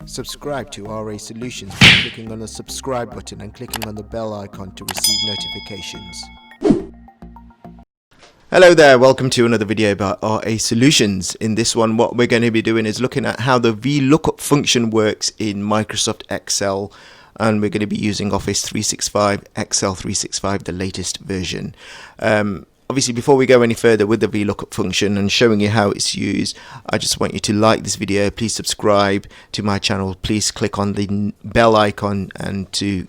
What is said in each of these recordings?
Subscribe to RA Solutions by clicking on the subscribe button and clicking on the bell icon to receive notifications. Hello there, welcome to another video about RA Solutions. In this one, what we're going to be doing is looking at how the VLOOKUP function works in Microsoft Excel, and we're going to be using Office 365, Excel 365, the latest version. Obviously, before we go any further with the VLOOKUP function and showing you how it's used, I just want you to like this video, please subscribe to my channel, please click on the bell icon and to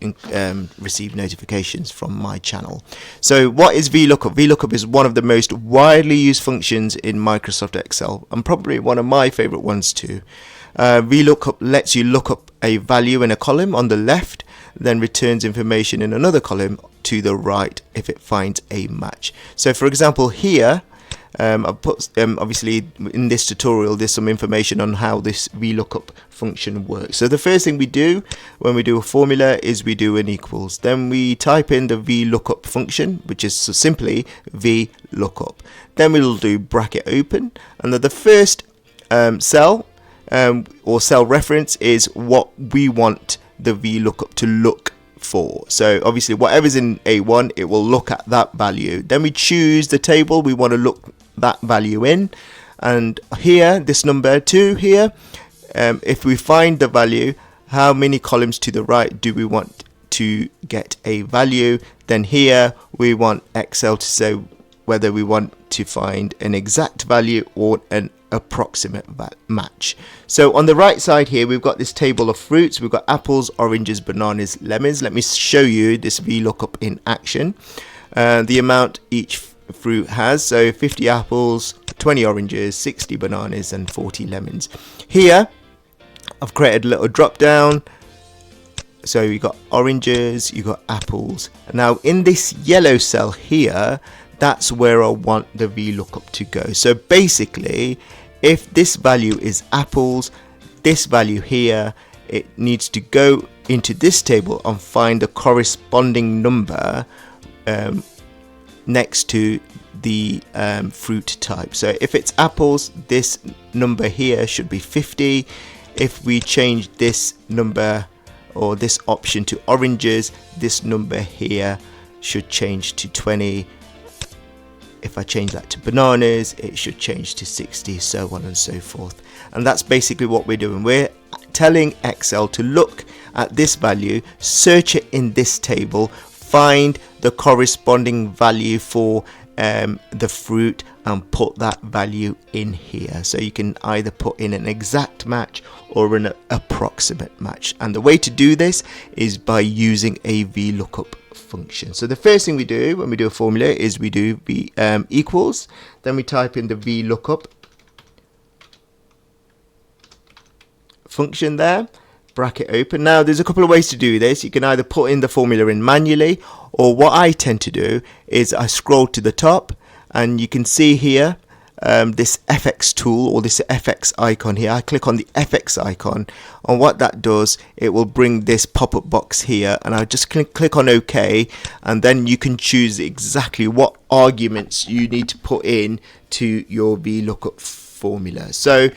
receive notifications from my channel. So what is VLOOKUP? VLOOKUP is one of the most widely used functions in Microsoft Excel, and probably one of my favorite ones too. VLOOKUP lets you look up a value in a column on the left, then returns information in another column to the right if it finds a match. So for example here, I've put obviously in this tutorial there's some information on how this VLOOKUP function works. So the first thing we do when we do a formula is we do an equals. Then we type in the VLOOKUP function, which is so simply VLOOKUP. Then we'll do bracket open, and then the first cell or cell reference is what we want the VLOOKUP to look for. So obviously whatever's in A1, it will look at that value. Then we choose the table we want to look that value in, and here this number 2 here, if we find the value, how many columns to the right do we want to get a value? Then here we want Excel to say whether we want to find an exact value or an approximate match. So on the right side here we've got this table of fruits. We've got apples, oranges, bananas, lemons. Let me show you this VLOOKUP in action. The amount each fruit has, so 50 apples, 20 oranges, 60 bananas and 40 lemons. Here I've created a little drop down, so you got oranges, you got apples. Now in this yellow cell here, that's where I want the VLOOKUP to go. So basically, if this value is apples, this value here, it needs to go into this table and find the corresponding number next to the fruit type. So if it's apples, this number here should be 50. If we change this number or this option to oranges, this number here should change to 20. If I change that to bananas, it should change to 60, so on and so forth. And that's basically what we're doing. We're telling Excel to look at this value, search it in this table, find the corresponding value for the fruit and put that value in here. So you can either put in an exact match or an approximate match. And the way to do this is by using a VLOOKUP function. So the first thing we do when we do a formula is we do the equals, then we type in the VLOOKUP function there, bracket open. Now there's a couple of ways to do this. You can either put in the formula in manually, or what I tend to do is I scroll to the top and you can see here this FX tool or this FX icon here. I click on the FX icon, and what that does, it will bring this pop-up box here, and I just click on OK, and then you can choose exactly what arguments you need to put in to your VLOOKUP formula. So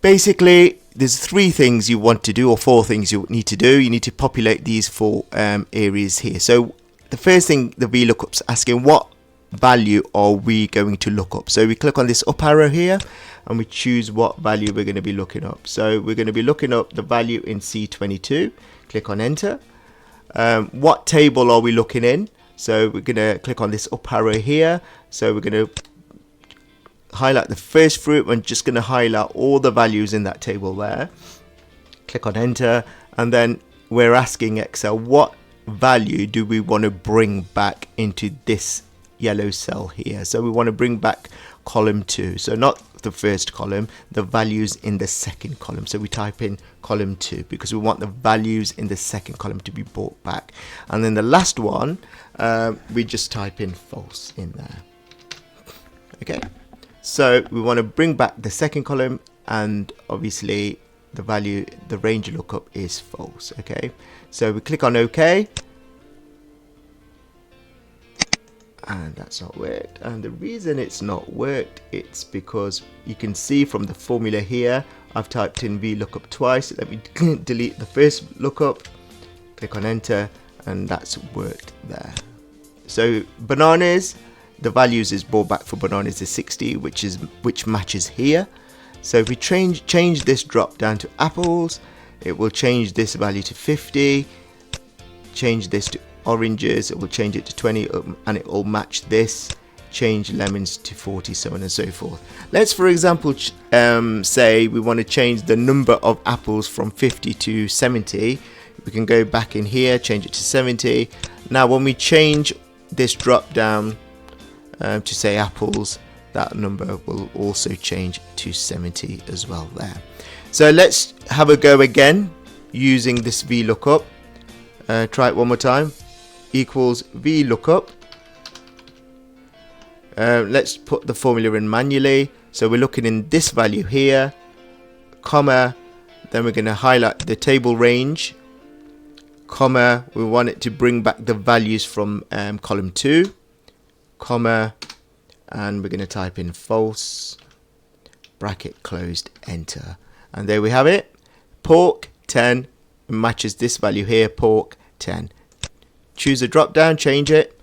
basically there's 3 things you want to do, or 4 things you need to do. You need to populate these 4 areas here. So the first thing the VLOOKUP's asking, what value are we going to look up? So we click on this up arrow here and we choose what value we're going to be looking up. So we're going to be looking up the value in C22. Click on enter. What table are we looking in? So we're going to click on this up arrow here. So we're going to highlight the first fruit. We're just going to highlight all the values in that table there. Click on enter, and then we're asking Excel what value do we want to bring back into this yellow cell here. So we want to bring back column 2, so not the first column, the values in the second column. So we type in column 2 because we want the values in the second column to be brought back. And then the last one, we just type in false in there. Okay, so we want to bring back the second column, and obviously the value, the range lookup is false. Okay, so we click on OK. and that's not worked. And the reason it's not worked, it's because you can see from the formula here, I've typed in VLOOKUP twice. Let me delete the first lookup, click on enter, and that's worked there. So bananas, the values is brought back for bananas is 60, which matches here. So if we change this drop down to apples, it will change this value to 50. Change this to oranges, it will change it to 20, and it will match this. Change lemons to 40, so on and so forth. Let's, for example, say we want to change the number of apples from 50 to 70. We can go back in here, change it to 70. Now when we change this drop down to say apples, that number will also change to 70 as well there. So let's have a go again using this VLOOKUP. Try it one more time. Equals VLOOKUP. Let's put the formula in manually. So we're looking in this value here, comma, then we're going to highlight the table range, comma, we want it to bring back the values from column 2, comma, and we're going to type in false, bracket closed, enter. And there we have it. Pork 10 matches this value here, pork 10. Choose a drop down, change it.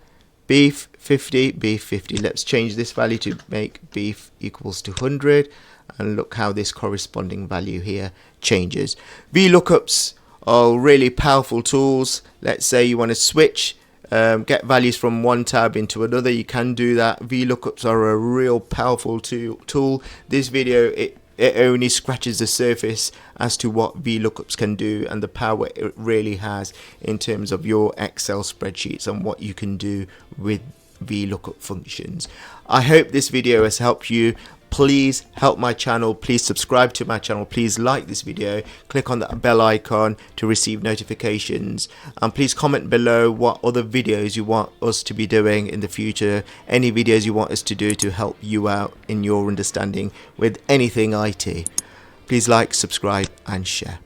Beef 50, beef 50. Let's change this value to make beef equals to 100. And look how this corresponding value here changes. VLOOKUPs are really powerful tools. Let's say you want to switch, get values from one tab into another. You can do that. VLOOKUPs are a real powerful tool. This video, it only scratches the surface as to what VLOOKUPs can do and the power it really has in terms of your Excel spreadsheets and what you can do with VLOOKUP functions. I hope this video has helped you. Please help my channel. Please subscribe to my channel. Please like this video. Click on that bell icon to receive notifications. And please comment below what other videos you want us to be doing in the future. Any videos you want us to do to help you out in your understanding with anything IT. Please like, subscribe and share.